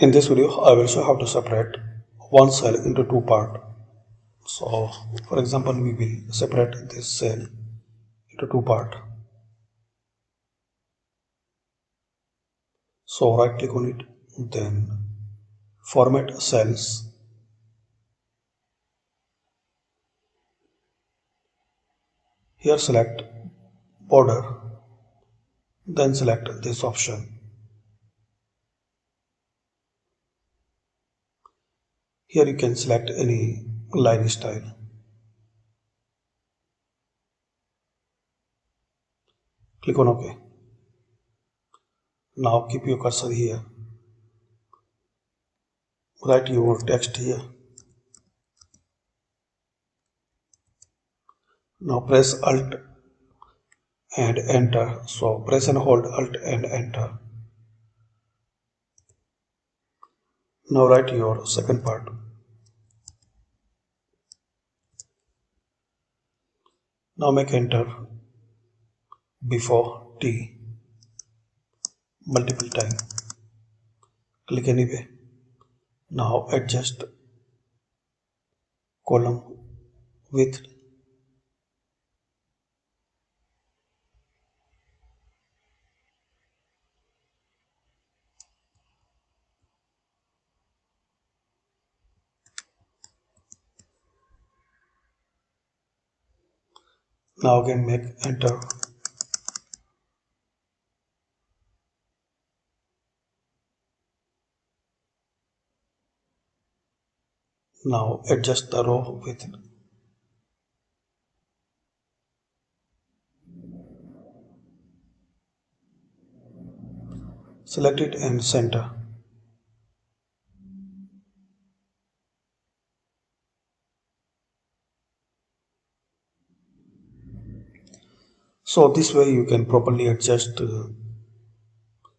In this video, I will show how to separate one cell into two parts. So, for example, we will separate this cell into two parts. So, right click on it, then format cells. Here select border, then select this option. Here you can select any line style. Click on OK. Now keep your cursor here. Write your text here. Now press Alt and Enter. So press and hold Alt and Enter. Now write your second part. Now make enter before T multiple time. Click anyway. Now adjust column width. Now again make enter. Now adjust the row width. Select it and center. So this way you can properly adjust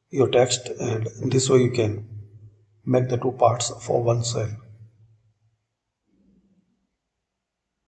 your text, and this way you can make the two parts for one cell.